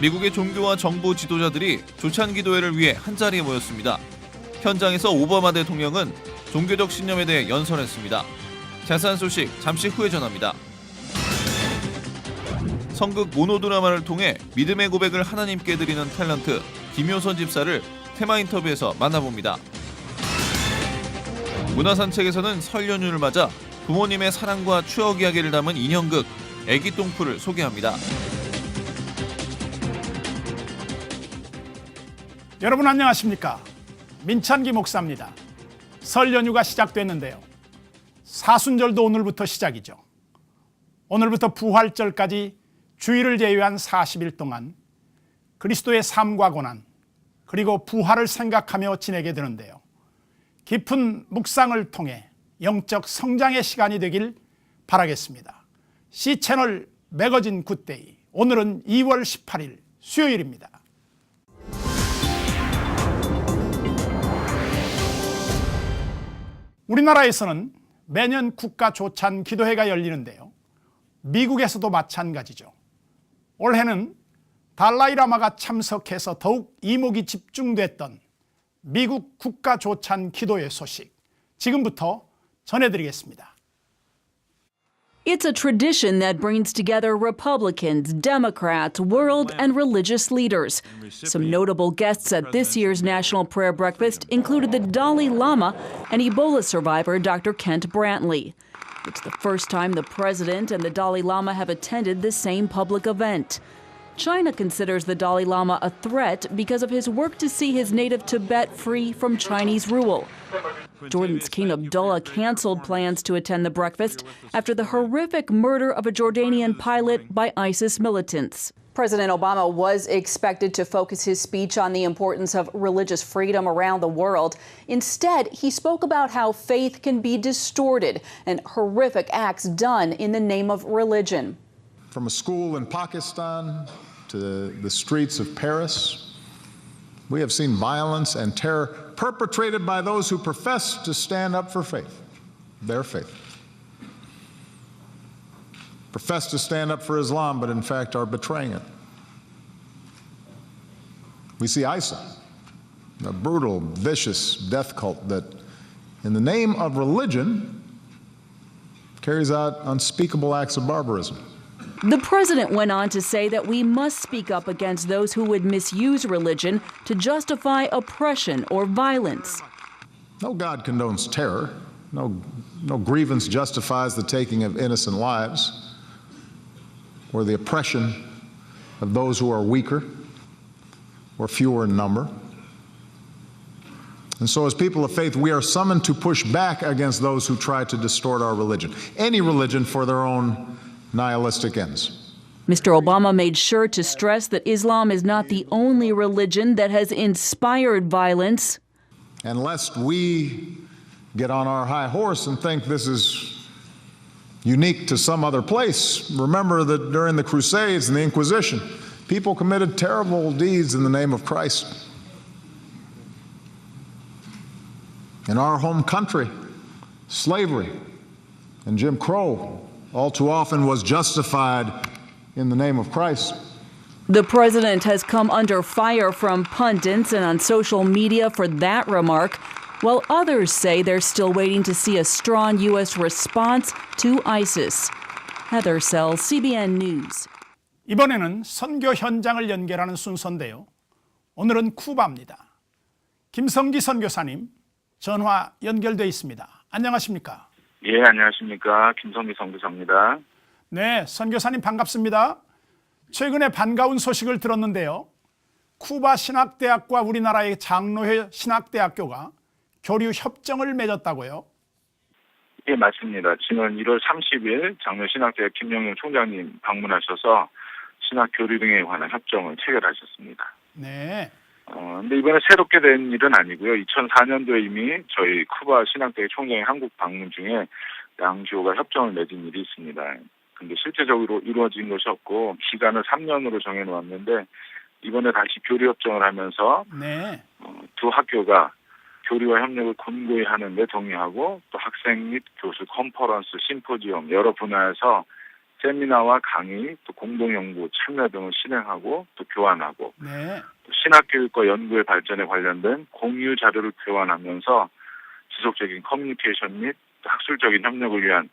미국의 종교와 정부 지도자들이 조찬 기도회를 위해 한자리에 모였습니다. 현장에서 오바마 대통령은 종교적 신념에 대해 연설했습니다. 자세한 소식 잠시 후에 전합니다. 성극 모노드라마를 통해 믿음의 고백을 하나님께 드리는 탤런트 김효선 집사를 테마 인터뷰에서 만나봅니다. 문화산책에서는 설 연휴를 맞아 부모님의 사랑과 추억 이야기를 담은 인형극 애기 똥풀을 소개합니다. 여러분 안녕하십니까? 민찬기 목사입니다. 설 연휴가 시작됐는데요. 사순절도 오늘부터 시작이죠. 오늘부터 부활절까지 주일을 제외한 40일 동안 그리스도의 삶과 고난 그리고 부활을 생각하며 지내게 되는데요. 깊은 묵상을 통해 영적 성장의 시간이 되길 바라겠습니다. C채널 매거진 굿데이, 오늘은 2월 18일 수요일입니다. 우리나라에서는 매년 국가 조찬 기도회가 열리는데요. 미국에서도 마찬가지죠. 올해는 달라이라마가 참석해서 더욱 이목이 집중됐던 미국 국가 조찬 기도회 소식 지금부터 전해드리겠습니다. It's a tradition that brings together Republicans, Democrats, world and religious leaders. Some notable guests at this year's National Prayer Breakfast included the Dalai Lama and Ebola survivor Dr. Kent Brantley. It's the first time the president and the Dalai Lama have attended the same public event. China considers the Dalai Lama a threat because of his work to see his native Tibet free from Chinese rule. Jordan's King Abdullah canceled plans to attend the breakfast after the horrific murder of a Jordanian pilot by ISIS militants. President Obama was expected to focus his speech on the importance of religious freedom around the world. Instead, he spoke about how faith can be distorted and horrific acts done in the name of religion. From a school in Pakistan to the streets of Paris, we have seen violence and terror perpetrated by those who profess to stand up for faith, their faith. Profess to stand up for Islam, but in fact are betraying it. We see ISIL, a brutal, vicious death cult that, in the name of religion, carries out unspeakable acts of barbarism. The president went on to say that we must speak up against those who would misuse religion to justify oppression or violence. No God condones terror. No grievance justifies the taking of innocent lives or the oppression of those who are weaker or fewer in number. And so as people of faith, we are summoned to push back against those who try to distort our religion, any religion for their own nihilistic ends. Mr. Obama made sure to stress that Islam is not the only religion that has inspired violence. And lest we get on our high horse and think this is unique to some other place, remember that during the Crusades and the Inquisition, people committed terrible deeds in the name of Christ. In our home country, slavery and Jim Crow all too often was justified in the name of Christ. The president has come under fire from pundits and on social media for that remark, while others say they're still waiting to see a strong U.S. response to ISIS. Heather Sells, CBN News. 이번에는 선교 현장을 연결하는 순서인데요. 오늘은 쿠바입니다. 김성기 선교사님 전화 연결돼 있습니다. 안녕하십니까? 예, 안녕하십니까. 김성기 선교사입니다. 네, 선교사님 반갑습니다. 최근에 반가운 소식을 들었는데요. 쿠바 신학대학과 우리나라의 장로회 신학대학교가 교류 협정을 맺었다고요? 예, 맞습니다. 지난 1월 30일 장로신학대학 김영용 총장님 방문하셔서 신학 교류 등에 관한 협정을 체결하셨습니다. 네. 근데 이번에 새롭게 된 일은 아니고요. 2004년도에 이미 저희 쿠바 신학대학 총장의 한국 방문 중에 양주호가 협정을 맺은 일이 있습니다. 근데 실제적으로 이루어진 것이 없고 기간을 3년으로 정해놓았는데 이번에 다시 교류 협정을 하면서 네. 두 학교가 교류와 협력을 권고히 하는 데 동의하고 또 학생 및 교수 컨퍼런스, 심포지엄 여러 분야에서 세미나와 강의, 또 공동연구 참여 등을 실행하고 또 교환하고 네. 또 신학교육과 연구의 발전에 관련된 공유 자료를 교환하면서 지속적인 커뮤니케이션 및 학술적인 협력을 위한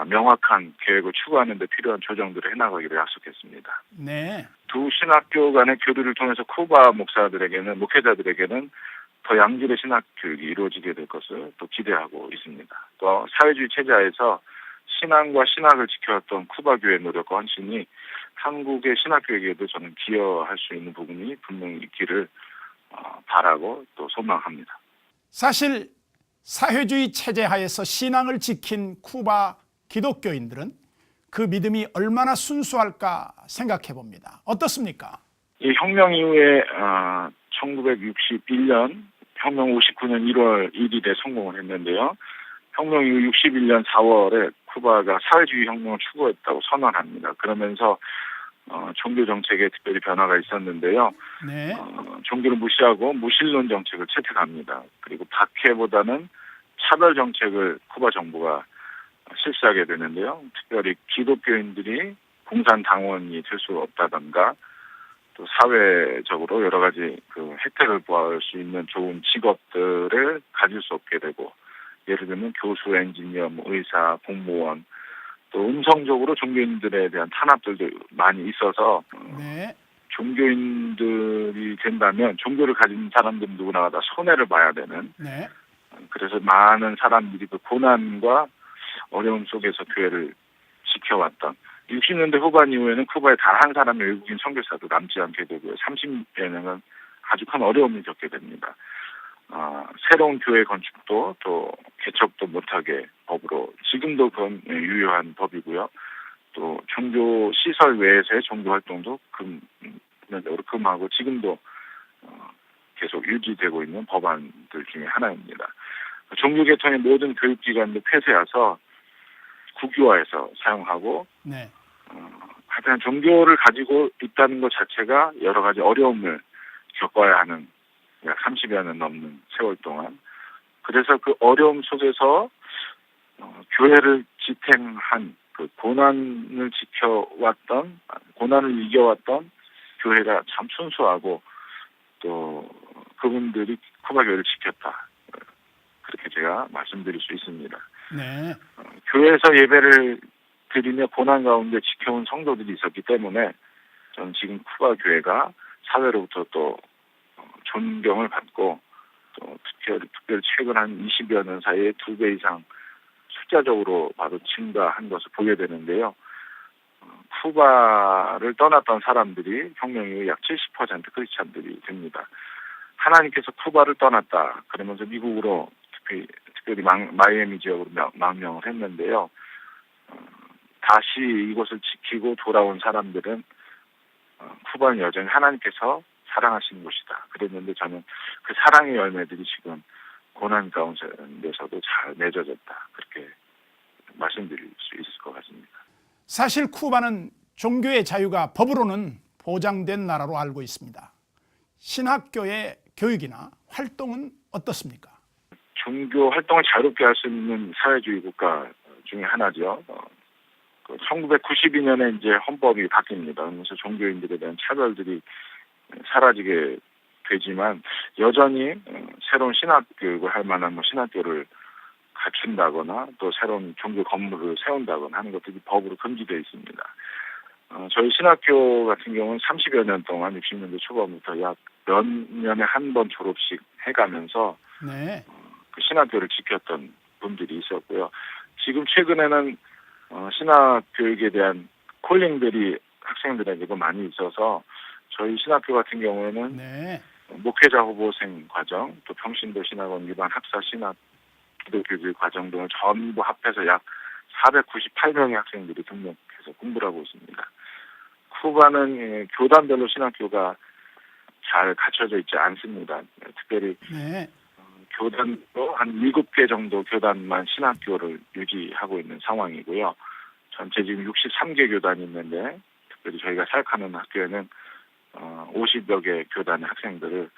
명확한 계획을 추구하는 데 필요한 조정들을 해나가기로 약속했습니다. 네. 두 신학교 간의 교류를 통해서 쿠바 목회자들에게는 더 양질의 신학 교육이 이루어지게 될 것을 또 기대하고 있습니다. 또 사회주의 체제하에서 신앙과 신학을 지켜왔던 쿠바 교회의 노력과 헌신이 한국의 신학 교육에도 저는 기여할 수 있는 부분이 분명히 있기를 바라고 또 소망합니다. 사실 사회주의 체제 하에서 신앙을 지킨 쿠바 기독교인들은 그 믿음이 얼마나 순수할까 생각해 봅니다. 어떻습니까? 이 혁명 이후에 1961년 혁명 59년 1월 1일에 성공을 했는데요. 혁명 이후 61년 4월에 쿠바가 사회주의 혁명을 추구했다고 선언합니다. 그러면서 종교 정책에 특별히 변화가 있었는데요. 네. 종교를 무시하고 무신론 정책을 채택합니다. 그리고 박해보다는 차별 정책을 쿠바 정부가 실시하게 되는데요. 특별히 기독교인들이 공산당원이 될 수 없다던가 또 사회적으로 여러 가지 그 혜택을 구할 수 있는 좋은 직업들을 가질 수 없게 되고 예를 들면 교수, 엔지니어, 의사, 공무원 또 음성적으로 종교인들에 대한 탄압들도 많이 있어서 네. 종교인들이 된다면 종교를 가진 사람들은 누구나 다 손해를 봐야 되는 네. 그래서 많은 사람들이 그 고난과 어려움 속에서 교회를 지켜왔던 60년대 후반 이후에는 쿠바에 단 한 사람의 외국인 선교사도 남지 않게 되고요. 30여 년은 아주 큰 어려움을 겪게 됩니다. 새로운 교회 건축도 또 개척도 못하게 법으로 지금도 그건 유효한 법이고요. 또 종교 시설 외에서의 종교 활동도 금하고 지금도 계속 유지되고 있는 법안들 중에 하나입니다. 종교 계통의 모든 교육기관도 폐쇄해서 국유화해서 사용하고 네. 하여튼 종교를 가지고 있다는 것 자체가 여러 가지 어려움을 겪어야 하는 약 30여 년 넘는 세월 동안 그래서 그 어려움 속에서 교회를 지탱한 그 고난을 지켜왔던 고난을 이겨왔던 교회가 참 순수하고 또 그분들이 쿠바 교회를 지켰다. 그렇게 제가 말씀드릴 수 있습니다. 네. 교회에서 예배를 드리며 고난 가운데 지켜온 성도들이 있었기 때문에 저는 지금 쿠바 교회가 사회로부터 또 존경을 받고 또 특별히 최근 한 20여 년 사이에 2배 이상 숫자적으로 봐도 증가한 것을 보게 되는데요. 쿠바를 떠났던 사람들이 혁명 이후 약 70% 크리스찬들이 됩니다. 하나님께서 쿠바를 떠났다 그러면서 미국으로 특별히 마이애미 지역으로 망명을 했는데요. 다시 이곳을 지키고 돌아온 사람들은 쿠바는 여전히 하나님께서 사랑하시는 곳이다. 그랬는데 저는 그 사랑의 열매들이 지금 고난 가운데서도 잘 맺어졌다. 그렇게 말씀드릴 수 있을 것 같습니다. 사실 쿠바는 종교의 자유가 법으로는 보장된 나라로 알고 있습니다. 신학교의 교육이나 활동은 어떻습니까? 종교 활동을 자유롭게 할 수 있는 사회주의 국가 중에 하나죠. 1992년에 이제 헌법이 바뀝니다. 그래서 종교인들에 대한 차별들이 사라지게 되지만 여전히 새로운 신학 교육을 할 만한 신학교를 갖춘다거나 또 새로운 종교 건물을 세운다거나 하는 것들이 법으로 금지되어 있습니다. 저희 신학교 같은 경우는 30여 년 동안 60년대 초반부터 약 몇 년에 한 번 졸업식 해가면서 네. 그 신학교를 지켰던 분들이 있었고요. 지금 최근에는 신학 교육에 대한 콜링들이 학생들에게도 많이 있어서 저희 신학교 같은 경우에는 네. 목회자 후보생 과정, 또 평신도 신학원 일반 학사 신학 기독교교육 과정 등을 전부 합해서 약 498명의 학생들이 등록해서 공부를 하고 있습니다. 쿠바는 교단별로 신학교가 잘 갖춰져 있지 않습니다. 특별히 네. 교단도 한 7개 정도 교단만 신학교를 유지하고 있는 상황이고요. 전체 지금 63개 교단이 있는데 특별히 저희가 사역하는 학교에는 50여 개 교단의 학생들을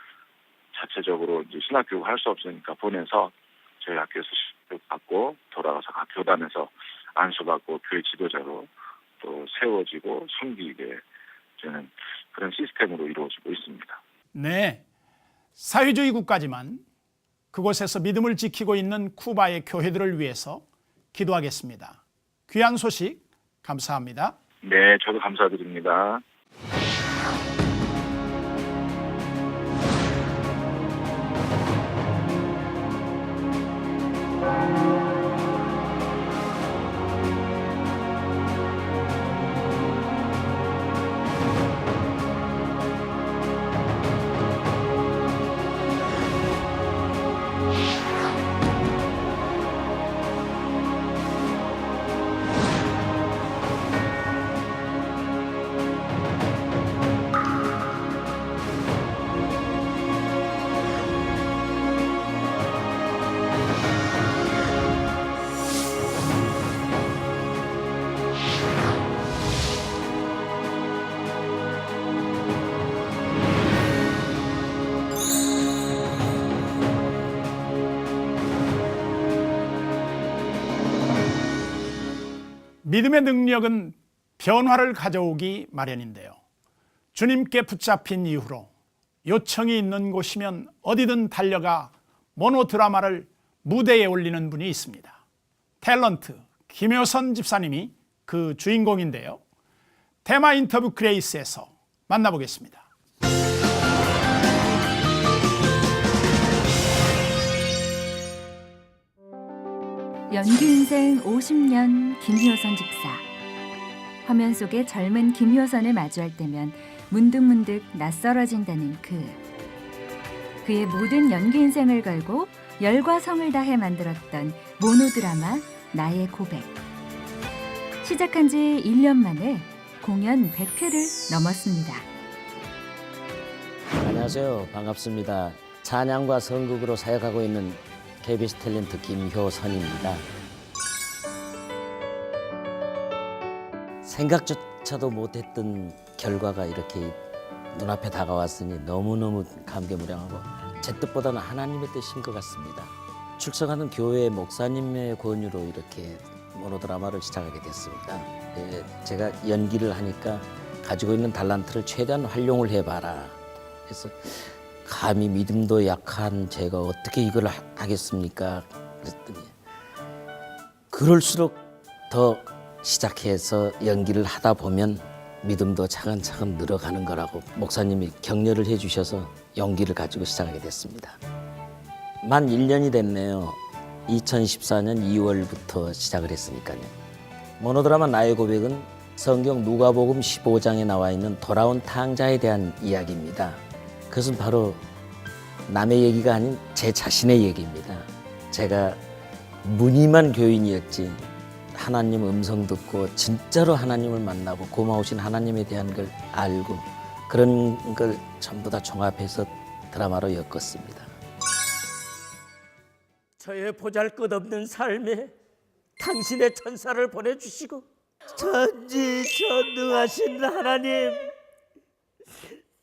자체적으로 이제 신학교육을 할 수 없으니까 보내서 저희 학교에서 교육 받고 돌아가서 각 교단에서 안수받고 교회 지도자로 또 세워지고 섬기게 저는 그런 시스템으로 이루어지고 있습니다. 네, 사회주의 국가지만 그곳에서 믿음을 지키고 있는 쿠바의 교회들을 위해서 기도하겠습니다. 귀한 소식 감사합니다. 네, 저도 감사드립니다. 믿음의 능력은 변화를 가져오기 마련인데요. 주님께 붙잡힌 이후로 요청이 있는 곳이면 어디든 달려가 모노드라마를 무대에 올리는 분이 있습니다. 탤런트 김효선 집사님이 그 주인공인데요. 테마 인터뷰 그레이스에서 만나보겠습니다. 연기 인생 50년 김효선 집사. 화면 속에 젊은 김효선을 마주할 때면 문득문득 낯설어진다는 그의 모든 연기 인생을 걸고 열과 성을 다해 만들었던 모노드라마 나의 고백. 시작한 지 1년 만에 공연 100회를 넘었습니다. 안녕하세요. 반갑습니다. 찬양과 선곡으로 사역하고 있는 KBS 탤런트 김효선입니다. 생각조차도 못했던 결과가 이렇게 눈앞에 다가왔으니 너무너무 감개무량하고 제 뜻보다는 하나님의 뜻인 것 같습니다. 출석하는 교회 목사님의 권유로 이렇게 모노드라마를 시작하게 됐습니다. 제가 연기를 하니까 가지고 있는 달란트를 최대한 활용을 해봐라. 그래서 감히 믿음도 약한 제가 어떻게 이걸 하겠습니까? 그랬더니 그럴수록 더 시작해서 연기를 하다 보면 믿음도 차근차근 늘어가는 거라고 목사님이 격려를 해주셔서 용기를 가지고 시작하게 됐습니다. 만 1년이 됐네요. 2014년 2월부터 시작을 했으니까요. 모노드라마 나의 고백은 성경 누가복음 15장에 나와 있는 돌아온 탕자에 대한 이야기입니다. 그것은 바로 남의 얘기가 아닌 제 자신의 얘기입니다. 제가 무늬만 교인이었지 하나님 음성 듣고 진짜로 하나님을 만나고 고마우신 하나님에 대한 걸 알고 그런 걸 전부 다 종합해서 드라마로 엮었습니다. 저의 보잘것없는 삶에 당신의 천사를 보내주시고 전지전능하신 하나님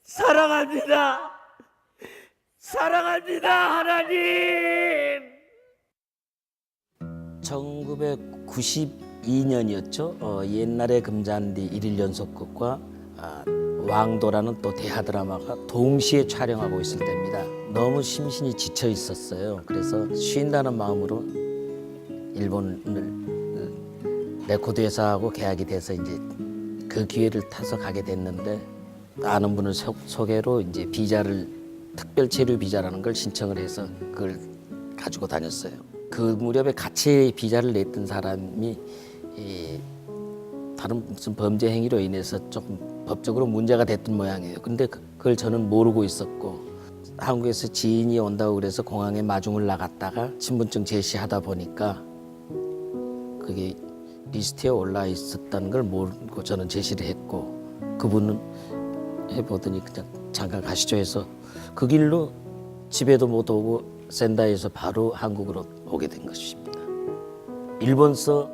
사랑합니다. 사랑합니다, 하나님. 1992년이었죠. 옛날의 금잔디 1일 연속극과 왕도라는 또 대하 드라마가 동시에 촬영하고 있을 때입니다. 너무 심신이 지쳐 있었어요. 그래서 쉰다는 마음으로 일본을 레코드 회사하고 계약이 돼서 이제 그 기회를 타서 가게 됐는데 아는 분을 소개로 이제 비자를 특별 체류 비자라는 걸 신청을 해서 그걸 가지고 다녔어요. 그 무렵에 같이 비자를 냈던 사람이 다른 무슨 범죄 행위로 인해서 조금 법적으로 문제가 됐던 모양이에요. 근데 그걸 저는 모르고 있었고 한국에서 지인이 온다고 그래서 공항에 마중을 나갔다가 신분증 제시하다 보니까 그게 리스트에 올라 있었다는 걸 모르고 저는 제시를 했고 그분은 해보더니 그냥 잠깐 가시죠 해서 그 길로 집에도 못 오고 센다이에서 바로 한국으로 오게 된 것입니다. 일본서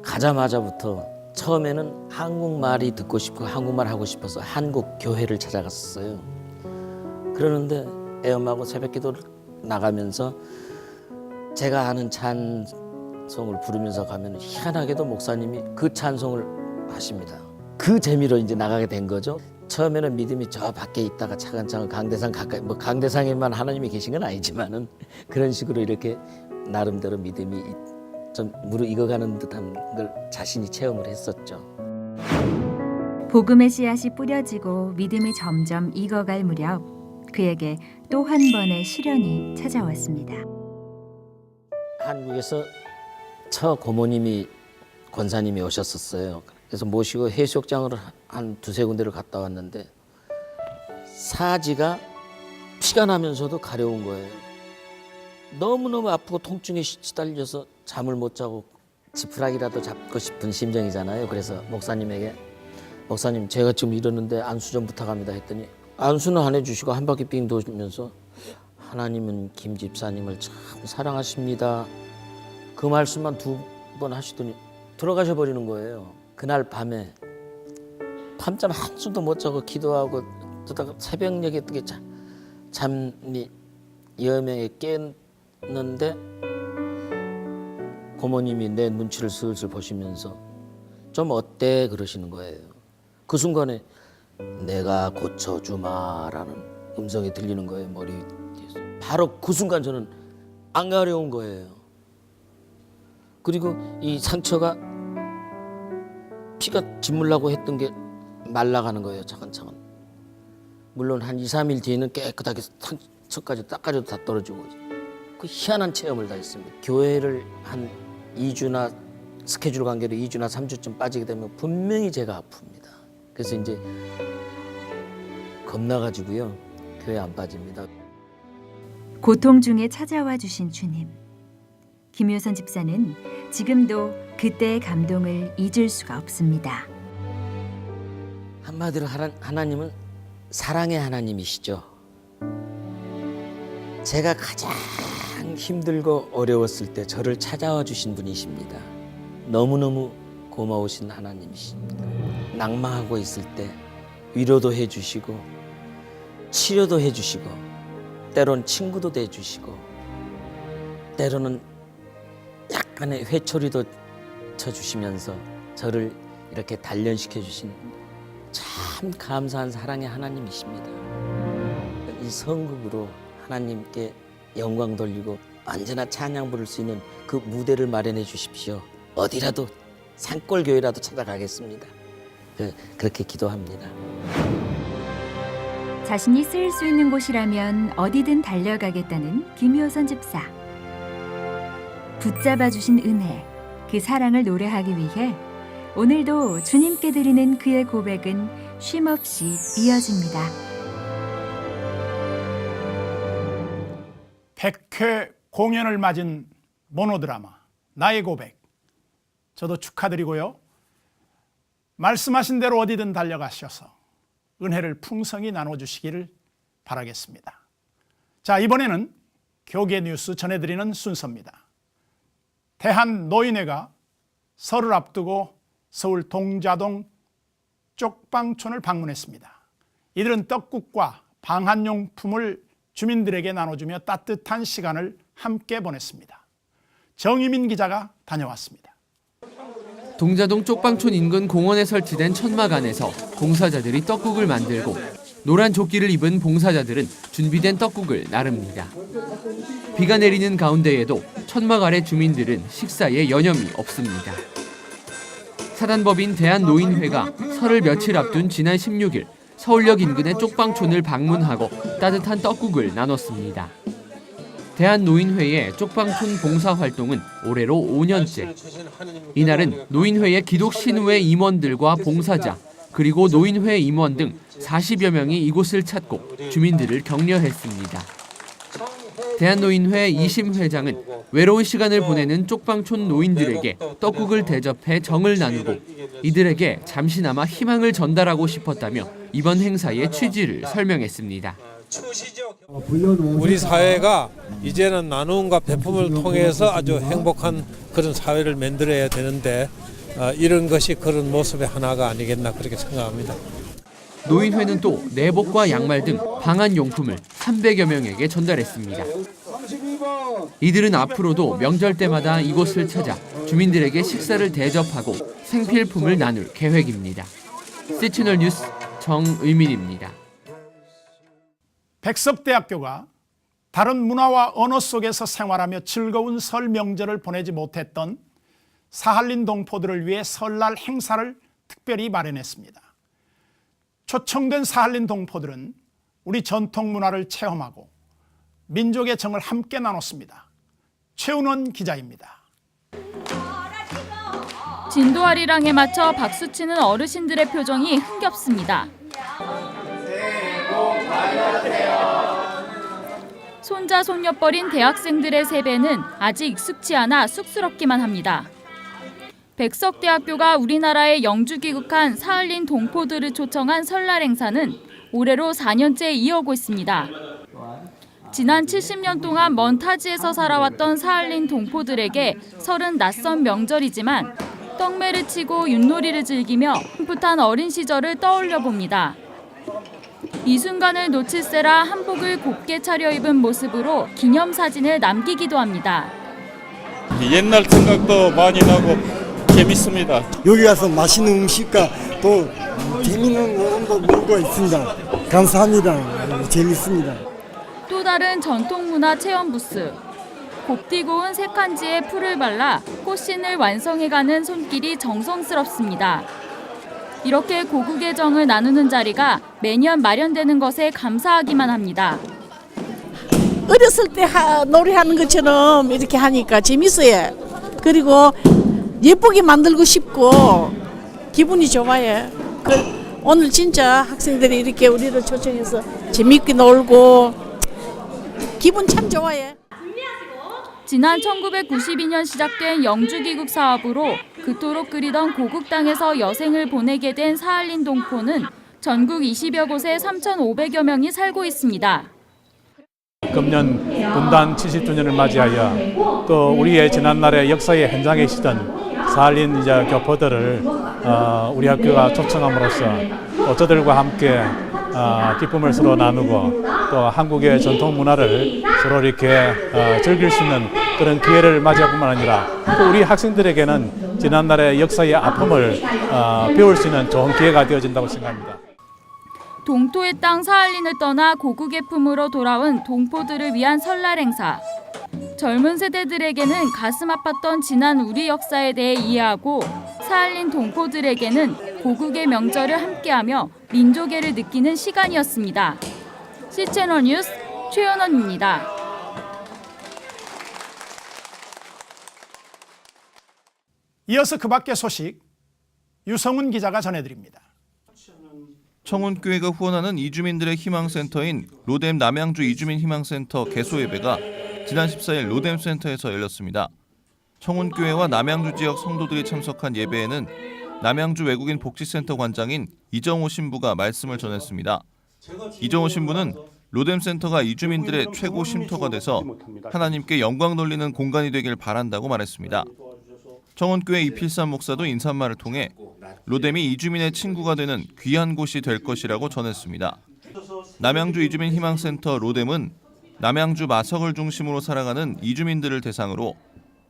가자마자부터 처음에는 한국말이 듣고 싶고 한국말 하고 싶어서 한국 교회를 찾아갔었어요. 그러는데 애엄마하고 새벽기도를 나가면서 제가 아는 찬송을 부르면서 가면 희한하게도 목사님이 그 찬송을 하십니다. 그 재미로 이제 나가게 된 거죠. 처음에는 믿음이 저 밖에 있다가 차근차근 강대상 가까이, 뭐 강대상에만 하나님이 계신 건 아니지만은 그런 식으로 이렇게 나름대로 믿음이 좀 무르익어가는 듯한 걸 자신이 체험을 했었죠. 복음의 씨앗이 뿌려지고 믿음이 점점 익어갈 무렵 그에게 또 한 번의 시련이 찾아왔습니다. 한국에서 처 고모님이 권사님이 오셨었어요. 그래서 모시고 해수욕장을 한 두세 군데를 갔다 왔는데 사지가 피가 나면서도 가려운 거예요. 너무너무 아프고 통증에 시달려서 잠을 못 자고 지푸라기라도 잡고 싶은 심정이잖아요. 그래서 목사님에게 목사님 제가 지금 이러는데 안수 좀 부탁합니다 했더니 안수는 안 해주시고 한 바퀴 삥 도시면서 하나님은 김 집사님을 참 사랑하십니다. 그 말씀만 2번 하시더니 들어가셔 버리는 거예요. 그날 밤에 밤잠 한숨도 못 자고 기도하고 그러다가 새벽녘에 어떻게 잠이 여명에 깼는데 고모님이 내 눈치를 슬슬 보시면서 좀 어때 그러시는 거예요. 그 순간에 내가 고쳐주마라는 음성이 들리는 거예요. 머리 뒤에서. 바로 그 순간 저는 안 가려운 거예요. 그리고 이 상처가 피가 짓물라고 했던 게 말라가는 거예요. 차근차근. 물론 한 2, 3일 뒤에는 깨끗하게 상처까지 닦아줘도 다 떨어지고 그 희한한 체험을 다 했습니다. 교회를 한 2주나 스케줄 관계로 2주나 3주쯤 빠지게 되면 분명히 제가 아픕니다. 그래서 이제 겁나가지고요. 교회 안 빠집니다. 고통 중에 찾아와 주신 주님. 김효선 집사는 지금도 그때의 감동을 잊을 수가 없습니다. 한마디로 하나님은 사랑의 하나님이시죠. 제가 가장 힘들고 어려웠을 때 저를 찾아와 주신 분이십니다. 너무너무 고마우신 하나님이십니다. 낙마하고 있을 때 위로도 해주시고 치료도 해주시고 때론 친구도 돼주시고 때로는 약간의 회초리도 쳐주시면서 저를 이렇게 단련시켜 주신 참 감사한 사랑의 하나님이십니다. 이 성국으로 하나님께 영광 돌리고 언제나 찬양 부를 수 있는 그 무대를 마련해 주십시오. 어디라도 산골교회라도 찾아가겠습니다. 그렇게 기도합니다. 자신이 쓰일 수 있는 곳이라면 어디든 달려가겠다는 김효선 집사. 붙잡아 주신 은혜, 그 사랑을 노래하기 위해 오늘도 주님께 드리는 그의 고백은 쉼없이 이어집니다. 100회 공연을 맞은 모노드라마 나의 고백, 저도 축하드리고요. 말씀하신 대로 어디든 달려가셔서 은혜를 풍성히 나눠주시기를 바라겠습니다. 자, 이번에는 교계 뉴스 전해드리는 순서입니다. 대한노인회가 설을 앞두고 서울 동자동 쪽방촌을 방문했습니다. 이들은 떡국과 방한용품을 주민들에게 나눠주며 따뜻한 시간을 함께 보냈습니다. 정유민 기자가 다녀왔습니다. 동자동 쪽방촌 인근 공원에 설치된 천막 안에서 봉사자들이 떡국을 만들고 노란 조끼를 입은 봉사자들은 준비된 떡국을 나릅니다. 비가 내리는 가운데에도 천막 아래 주민들은 식사에 여념이 없습니다. 사단법인 대한노인회가 설을 며칠 앞둔 지난 16일 서울역 인근의 쪽방촌을 방문하고 따뜻한 떡국을 나눴습니다. 대한노인회의 쪽방촌 봉사활동은 올해로 5년째. 이날은 노인회의 기독신우회 임원들과 봉사자, 그리고 노인회 임원 등 40여 명이 이곳을 찾고 주민들을 격려했습니다. 대한노인회 이심 회장은 외로운 시간을 보내는 쪽방촌 노인들에게 떡국을 대접해 정을 나누고 이들에게 잠시나마 희망을 전달하고 싶었다며 이번 행사의 취지를 설명했습니다. 우리 사회가 이제는 나눔과 배품을 통해서 아주 행복한 그런 사회를 만들어야 되는데 이런 것이 그런 모습의 하나가 아니겠나 그렇게 생각합니다. 노인회는 또 내복과 양말 등 방한용품을 300여 명에게 전달했습니다. 이들은 앞으로도 명절 때마다 이곳을 찾아 주민들에게 식사를 대접하고 생필품을 나눌 계획입니다. CCTV 뉴스 정의민입니다. 백석대학교가 다른 문화와 언어 속에서 생활하며 즐거운 설 명절을 보내지 못했던 사할린 동포들을 위해 설날 행사를 특별히 마련했습니다. 초청된 사할린 동포들은 우리 전통 문화를 체험하고 민족의 정을 함께 나눴습니다. 최은원 기자입니다. 진도아리랑에 맞춰 박수치는 어르신들의 표정이 흥겹습니다. 손자 손녀뻘인 대학생들의 세배는 아직 익숙치 않아 쑥스럽기만 합니다. 백석대학교가 우리나라에 영주 귀국한 사할린 동포들을 초청한 설날 행사는 올해로 4년째 이어오고 있습니다. 지난 70년 동안 먼 타지에서 살아왔던 사할린 동포들에게 설은 낯선 명절이지만 떡매를 치고 윷놀이를 즐기며 풋풋한 어린 시절을 떠올려 봅니다. 이 순간을 놓칠세라 한복을 곱게 차려입은 모습으로 기념사진을 남기기도 합니다. 옛날 생각도 많이 나고 재밌습니다. 여기 와서 맛있는 음식과 또 재밌는 모험도 놀고 있습니다. 감사합니다. 재밌습니다. 또 다른 전통문화 체험 부스. 곱디고운 색한지에 풀을 발라 꽃신을 완성해가는 손길이 정성스럽습니다. 이렇게 고국의 정을 나누는 자리가 매년 마련되는 것에 감사하기만 합니다. 어렸을 때 노래하는 것처럼 이렇게 하니까 재밌어요. 그리고 예쁘게 만들고 싶고 기분이 좋아요. 오늘 진짜 학생들이 이렇게 우리를 초청해서 재밌게 놀고 기분 참 좋아요. 지난 1992년 시작된 영주귀국 사업으로 그토록 그리던 고국 땅에서 여생을 보내게 된 사할린 동포는 전국 20여 곳에 3,500여 명이 살고 있습니다. 금년 분단 70주년을 맞이하여 또 우리의 지난날의 역사의 현장에 있었던 사할린 교포들을 우리 학교가 초청함으로써 또 저들과 함께 기쁨을 서로 나누고 또 한국의 전통 문화를 서로 이렇게 즐길 수 있는 그런 기회를 맞이할 뿐만 아니라 또 우리 학생들에게는 지난날의 역사의 아픔을 배울 수 있는 좋은 기회가 되어진다고 생각합니다. 동토의 땅 사할린을 떠나 고국의 품으로 돌아온 동포들을 위한 설날 행사. 젊은 세대들에게는 가슴 아팠던 지난 우리 역사에 대해 이해하고 사할린 동포들에게는 고국의 명절을 함께하며 민족애를 느끼는 시간이었습니다. CCTV 뉴스 최연원입니다. 이어서 그 밖의 소식 유성훈 기자가 전해드립니다. 청운교회가 후원하는 이주민들의 희망센터인 로뎀 남양주 이주민 희망센터 개소 예배가 지난 14일 로뎀 센터에서 열렸습니다. 청운교회와 남양주 지역 성도들이 참석한 예배에는 남양주 외국인 복지센터 관장인 이정호 신부가 말씀을 전했습니다. 이정호 신부는 로뎀 센터가 이주민들의 최고 쉼터가 돼서 하나님께 영광 돌리는 공간이 되길 바란다고 말했습니다. 청운교회 이필삼 목사도 인사말을 통해 로뎀이 이주민의 친구가 되는 귀한 곳이 될 것이라고 전했습니다. 남양주 이주민 희망센터 로뎀은 남양주 마석을 중심으로 살아가는 이주민들을 대상으로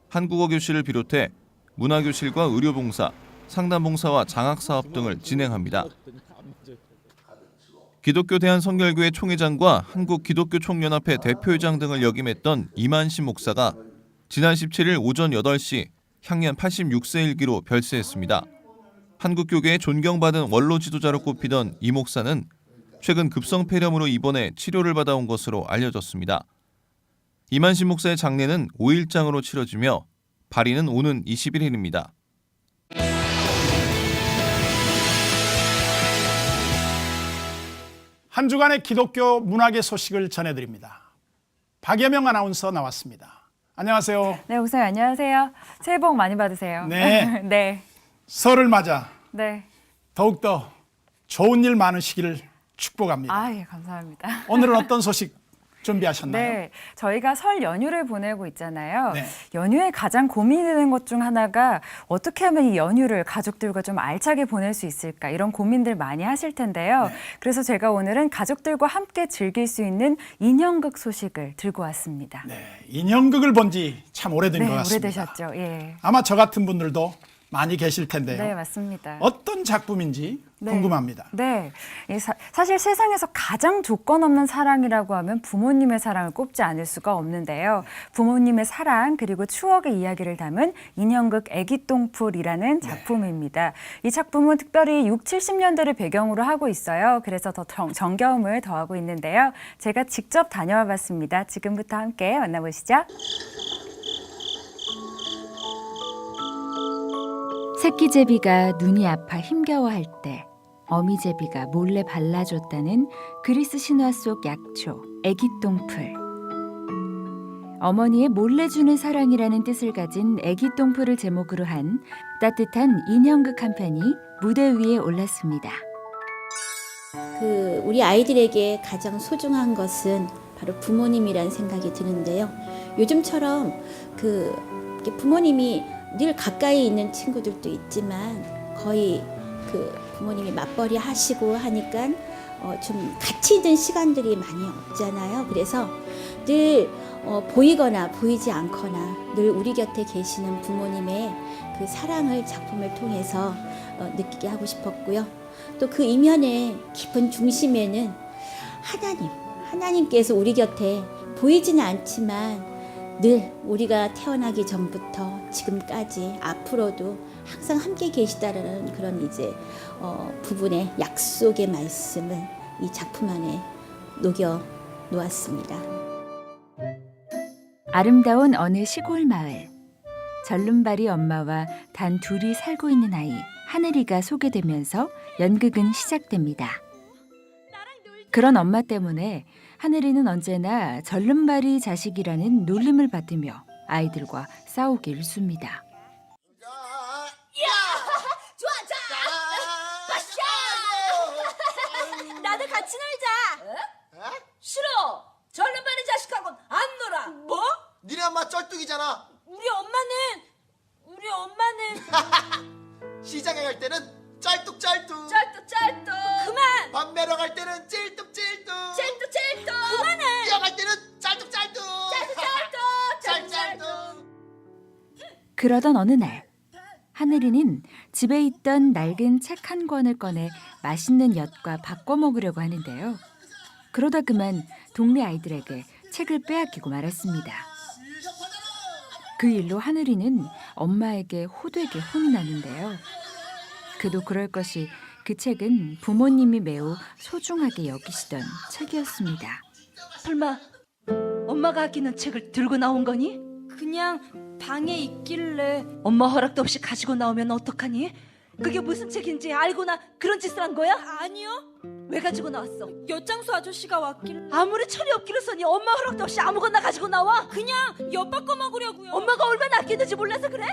한국어 교실을 비롯해 문화교실과 의료봉사, 상담봉사와 장학사업 등을 진행합니다. 기독교 대한성결교회 총회장과 한국기독교총연합회 대표회장 등을 역임했던 이만신 목사가 지난 17일 오전 8시 향년 86세 일기로 별세했습니다. 한국교계의 존경받은 원로 지도자로 꼽히던 이 목사는 최근 급성폐렴으로 입원해 치료를 받아온 것으로 알려졌습니다. 이만신 목사의 장례는 5일장으로 치러지며 발인은 오는 21일입니다. 한 주간의 기독교 문화계 소식을 전해드립니다. 박여명 아나운서 나왔습니다. 안녕하세요. 네, 목사님 안녕하세요. 새해 복 많이 받으세요. 네. 네. 설을 맞아 네. 더욱더 좋은 일 많으시기를 축복합니다. 예, 감사합니다. 오늘은 어떤 소식 준비하셨나요? 네, 저희가 설 연휴를 보내고 있잖아요. 네. 연휴에 가장 고민되는 것 중 하나가 어떻게 하면 이 연휴를 가족들과 좀 알차게 보낼 수 있을까 이런 고민들 많이 하실 텐데요. 그래서 제가 오늘은 가족들과 함께 즐길 수 있는 인형극 소식을 들고 왔습니다. 네, 인형극을 본 지 참 오래된 네, 것 같습니다. 오래되셨죠. 예. 아마 저 같은 분들도 많이 계실 텐데요. 네, 맞습니다. 어떤 작품인지 네. 궁금합니다. 네. 사실 세상에서 가장 조건 없는 사랑이라고 하면 부모님의 사랑을 꼽지 않을 수가 없는데요. 부모님의 사랑 그리고 추억의 이야기를 담은 인형극 애기똥풀이라는 작품입니다. 이 작품은 특별히 6, 70년대를 배경으로 하고 있어요. 그래서 더 정겨움을 더하고 있는데요. 제가 직접 다녀와 봤습니다. 지금부터 함께 만나보시죠. 새끼 제비가 눈이 아파 힘겨워할 때 어미 제비가 몰래 발라줬다는 그리스 신화 속 약초 애기똥풀. 어머니의 몰래 주는 사랑이라는 뜻을 가진 애기똥풀을 제목으로 한 따뜻한 인형극 한 편이 무대 위에 올랐습니다. 우리 아이들에게 가장 소중한 것은 바로 부모님이라는 생각이 드는데요. 요즘처럼 부모님이 늘 가까이 있는 친구들도 있지만 거의 부모님이 맞벌이 하시고 하니까 좀 같이 있는 시간들이 많이 없잖아요. 그래서 늘 보이거나 보이지 않거나 늘 우리 곁에 계시는 부모님의 그 사랑을 작품을 통해서 느끼게 하고 싶었고요. 또 그 이면의 깊은 중심에는 하나님께서 우리 곁에 보이지는 않지만 늘 우리가 태어나기 전부터 지금까지 앞으로도 항상 함께 계시다라는 그런 부분의 약속의 말씀을 이 작품 안에 녹여 놓았습니다. 아름다운 어느 시골 마을. 절름발이 엄마와 단 둘이 살고 있는 아이 하늘이가 소개되면서 연극은 시작됩니다. 그런 엄마 때문에 하늘이는 언제나 절름발이 자식이라는 놀림을 받으며 아이들과 싸우기 일쑤입니다. 나도 같이 놀자. 싫어. 절름발이 자식하고는 안 놀아. 뭐? 니네 엄마 쩔뚝이잖아. 우리 엄마는 시장에 갈 때는 쩔뚝쩔뚝. 그만. 밥 매러 갈 때는 찔뚝찔뚝. 그만해. 뛰어갈 때는 짤뚝짤뚝. 짤짤뚝. 그러던 어느 날 하늘이는 집에 있던 낡은 책 한 권을 꺼내 맛있는 엿과 바꿔 먹으려고 하는데요. 그러다 그만 동네 아이들에게 책을 빼앗기고 말았습니다. 그 일로 하늘이는 엄마에게 호되게 혼이 나는데요. 그도 그럴 것이 그 책은 부모님이 매우 소중하게 여기시던 책이었습니다. 설마 엄마가 아끼는 책을 들고 나온 거니? 그냥 방에 있길래. 엄마 허락도 없이 가지고 나오면 어떡하니? 그게 무슨 책인지 알고나 그런 짓을 한 거야? 아니요. 왜 가지고 나왔어? 엿장수 아저씨가 왔길래. 아무리 철이 없기로서니 엄마 허락도 없이 아무거나 가지고 나와? 그냥 엿 바꿔 먹으려고요. 엄마가 얼마나 아끼는지 몰라서 그래?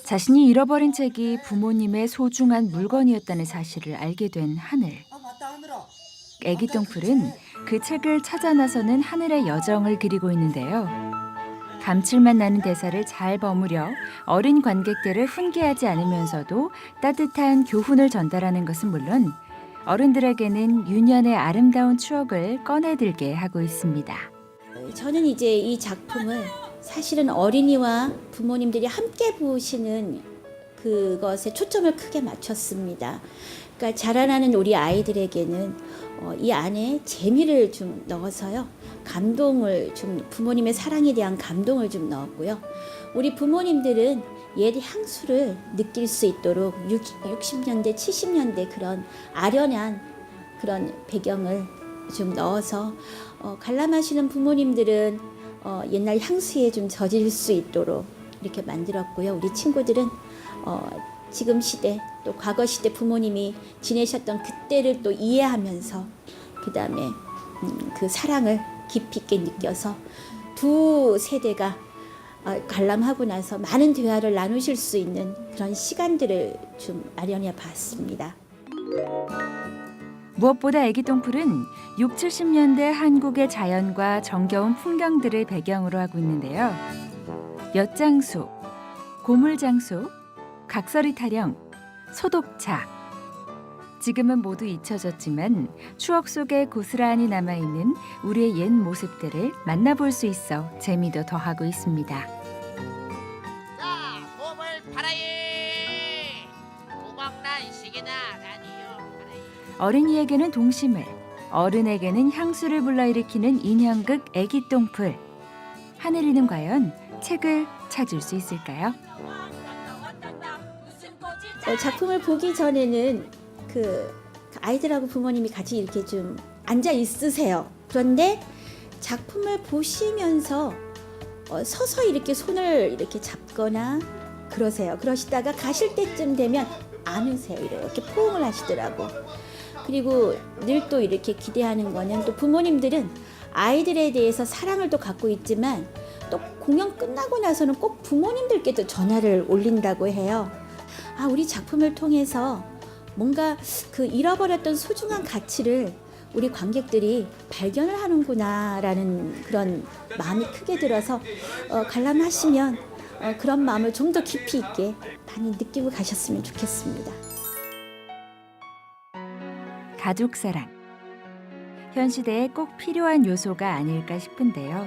자신이 잃어버린 책이 부모님의 소중한 물건이었다는 사실을 알게 된 하늘. 애기똥풀은 그 책을 찾아 나서는 하늘의 여정을 그리고 있는데요. 감칠맛 나는 대사를 잘 버무려 어린 관객들을 훈계하지 않으면서도 따뜻한 교훈을 전달하는 것은 물론 어른들에게는 유년의 아름다운 추억을 꺼내들게 하고 있습니다. 저는 이 작품을 사실은 어린이와 부모님들이 함께 보시는 그것에 초점을 크게 맞췄습니다. 그러니까 자라나는 우리 아이들에게는 이 안에 재미를 좀 넣어서요. 감동을 좀 부모님의 사랑에 대한 감동을 좀 넣었고요. 우리 부모님들은 옛 향수를 느낄 수 있도록 60년대, 70년대 그런 아련한 그런 배경을 좀 넣어서 관람하시는 부모님들은 옛날 향수에 좀 젖을 수 있도록 이렇게 만들었고요. 우리 친구들은 지금 시대 또 과거 시대 부모님이 지내셨던 그때를 또 이해하면서 그다음에 그 사랑을 깊이 있게 느껴서 두 세대가 관람하고 나서 많은 대화를 나누실 수 있는 그런 시간들을 좀 마련해 봤습니다. 무엇보다 애기 똥풀은 6, 70년대 한국의 자연과 정겨운 풍경들을 배경으로 하고 있는데요. 엿장수, 고물장수, 각설이 타령, 소독차. 지금은 모두 잊혀졌지만 추억 속에 고스란히 남아있는 우리의 옛 모습들을 만나볼 수 있어 재미도 더하고 있습니다. 어린이에게는 동심을, 어른에게는 향수를 불러일으키는 인형극 애기 똥풀. 하늘이는 과연 책을 찾을 수 있을까요? 작품을 보기 전에는 그 아이들하고 부모님이 같이 이렇게 좀 앉아 있으세요. 그런데 작품을 보시면서 서서 이렇게 손을 이렇게 잡거나 그러세요. 그러시다가 가실 때쯤 되면 안 오세요. 이렇게 포옹을 하시더라고. 그리고 늘 또 이렇게 기대하는 거는 또 부모님들은 아이들에 대해서 사랑을 또 갖고 있지만 또 공연 끝나고 나서는 꼭 부모님들께도 전화를 올린다고 해요. 아, 우리 작품을 통해서 뭔가 그 잃어버렸던 소중한 가치를 우리 관객들이 발견을 하는구나라는 그런 마음이 크게 들어서 관람하시면 그런 마음을 좀 더 깊이 있게 많이 느끼고 가셨으면 좋겠습니다. 가족사랑. 현 시대에 꼭 필요한 요소가 아닐까 싶은데요.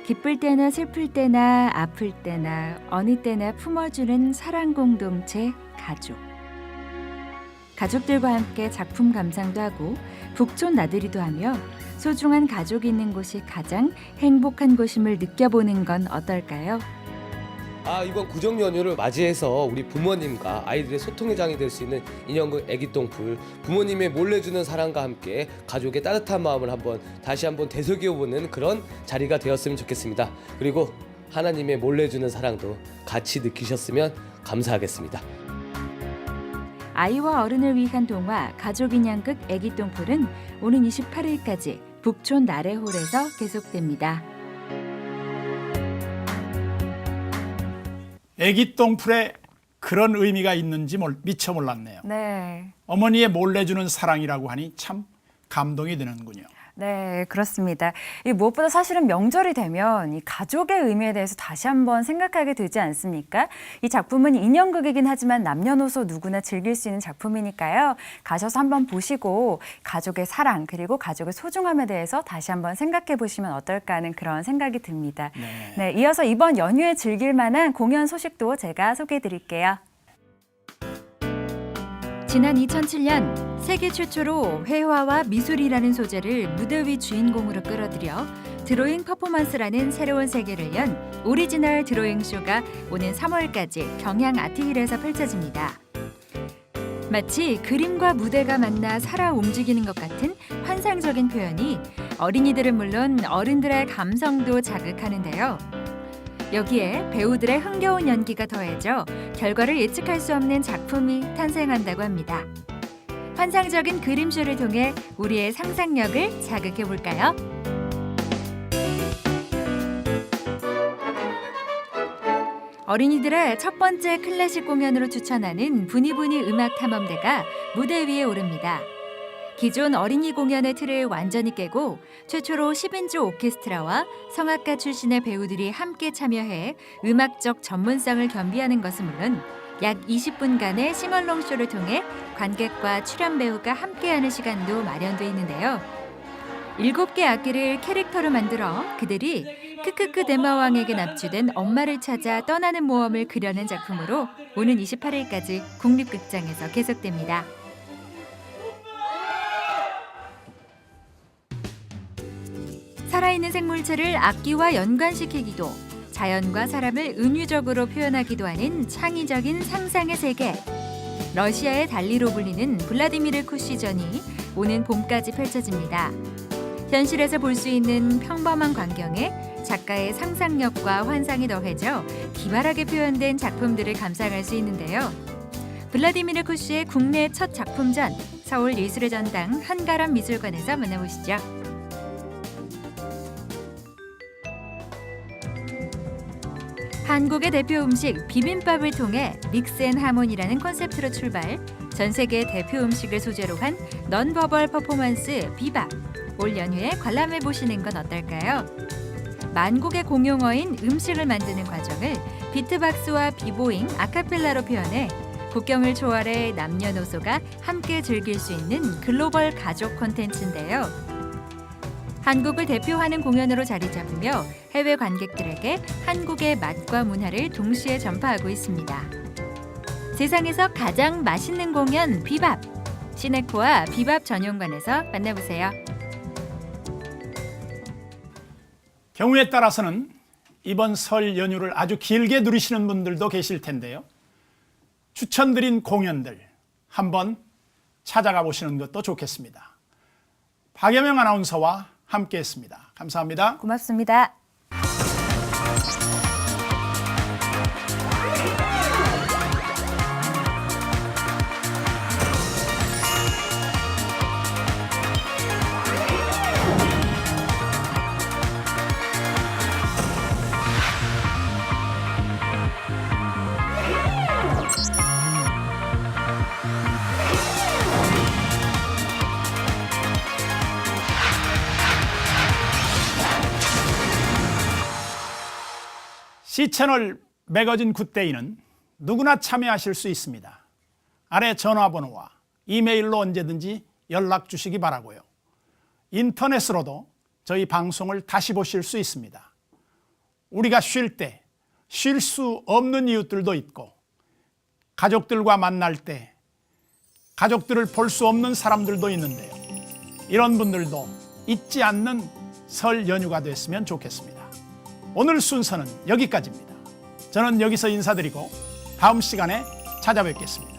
기쁠 때나 슬플 때나 아플 때나 어느 때나 품어주는 사랑 공동체 가족. 가족들과 함께 작품 감상도 하고 북촌 나들이도 하며 소중한 가족이 있는 곳이 가장 행복한 곳임을 느껴보는 건 어떨까요? 이번 구정 연휴를 맞이해서 우리 부모님과 아이들의 소통의 장이 될 수 있는 인형극 애기 똥풀, 부모님의 몰래 주는 사랑과 함께 가족의 따뜻한 마음을 다시 한번 되새겨보는 그런 자리가 되었으면 좋겠습니다. 그리고 하나님의 몰래 주는 사랑도 같이 느끼셨으면 감사하겠습니다. 아이와 어른을 위한 동화 가족 인형극 애기 똥풀은 오는 28일까지 북촌 나래홀에서 계속됩니다. 애기 똥풀에 그런 의미가 있는지 미처 몰랐네요. 네. 어머니의 몰래 주는 사랑이라고 하니 참 감동이 드는군요. 네, 그렇습니다. 이 무엇보다 사실은 명절이 되면 이 가족의 의미에 대해서 다시 한번 생각하게 되지 않습니까? 이 작품은 인형극이긴 하지만 남녀노소 누구나 즐길 수 있는 작품이니까요. 가셔서 한번 보시고 가족의 사랑 그리고 가족의 소중함에 대해서 다시 한번 생각해 보시면 어떨까 하는 그런 생각이 듭니다. 네, 이어서 이번 연휴에 즐길 만한 공연 소식도 제가 소개해 드릴게요. 지난 2007년 세계 최초로 회화와 미술이라는 소재를 무대 위 주인공으로 끌어들여 드로잉 퍼포먼스라는 새로운 세계를 연 오리지널 드로잉 쇼가 오는 3월까지 경양 아트힐에서 펼쳐집니다. 마치 그림과 무대가 만나 살아 움직이는 것 같은 환상적인 표현이 어린이들은 물론 어른들의 감성도 자극하는데요. 여기에 배우들의 흥겨운 연기가 더해져 결과를 예측할 수 없는 작품이 탄생한다고 합니다. 환상적인 그림쇼를 통해 우리의 상상력을 자극해 볼까요? 어린이들의 첫 번째 클래식 공연으로 추천하는 부니부니 음악 탐험대가 무대 위에 오릅니다. 기존 어린이 공연의 틀을 완전히 깨고 최초로 10인조 오케스트라와 성악가 출신의 배우들이 함께 참여해 음악적 전문성을 겸비하는 것은 물론 약 20분간의 싱얼롱 쇼를 통해 관객과 출연 배우가 함께하는 시간도 마련돼 있는데요. 7개 악기를 캐릭터로 만들어 그들이 크크크 대마왕에게 납치된 엄마를 찾아 떠나는 모험을 그려낸 작품으로 오는 28일까지 국립극장에서 계속됩니다. 살아있는 생물체를 악기와 연관시키기도 자연과 사람을 은유적으로 표현하기도 하는 창의적인 상상의 세계. 러시아의 달리로 불리는 블라디미르 쿠시전이 오는 봄까지 펼쳐집니다. 현실에서 볼 수 있는 평범한 광경에 작가의 상상력과 환상이 더해져 기발하게 표현된 작품들을 감상할 수 있는데요. 블라디미르 쿠시의 국내 첫 작품전, 서울 예술의 전당 한가람 미술관에서 만나보시죠. 한국의 대표 음식 비빔밥을 통해 믹스앤하모니라는 컨셉트로 출발, 전 세계 대표 음식을 소재로 한 넌버벌 퍼포먼스 비밥. 올 연휴에 관람해 보시는 건 어떨까요? 만국의 공용어인 음식을 만드는 과정을 비트박스와 비보잉, 아카펠라로 표현해 국경을 초월해 남녀노소가 함께 즐길 수 있는 글로벌 가족 콘텐츠인데요. 한국을 대표하는 공연으로 자리 잡으며 해외 관객들에게 한국의 맛과 문화를 동시에 전파하고 있습니다. 세상에서 가장 맛있는 공연 비밥. 시네코와 비밥 전용관에서 만나보세요. 경우에 따라서는 이번 설 연휴를 아주 길게 누리시는 분들도 계실 텐데요. 추천드린 공연들 한번 찾아가 보시는 것도 좋겠습니다. 박여명 아나운서와 함께했습니다. 감사합니다. 고맙습니다. C채널 매거진 굿데이는 누구나 참여하실 수 있습니다. 아래 전화번호와 이메일로 언제든지 연락 주시기 바라고요. 인터넷으로도 저희 방송을 다시 보실 수 있습니다. 우리가 쉴 때 쉴 수 없는 이웃들도 있고, 가족들과 만날 때 가족들을 볼 수 없는 사람들도 있는데요. 이런 분들도 잊지 않는 설 연휴가 됐으면 좋겠습니다. 오늘 순서는 여기까지입니다. 저는 여기서 인사드리고 다음 시간에 찾아뵙겠습니다.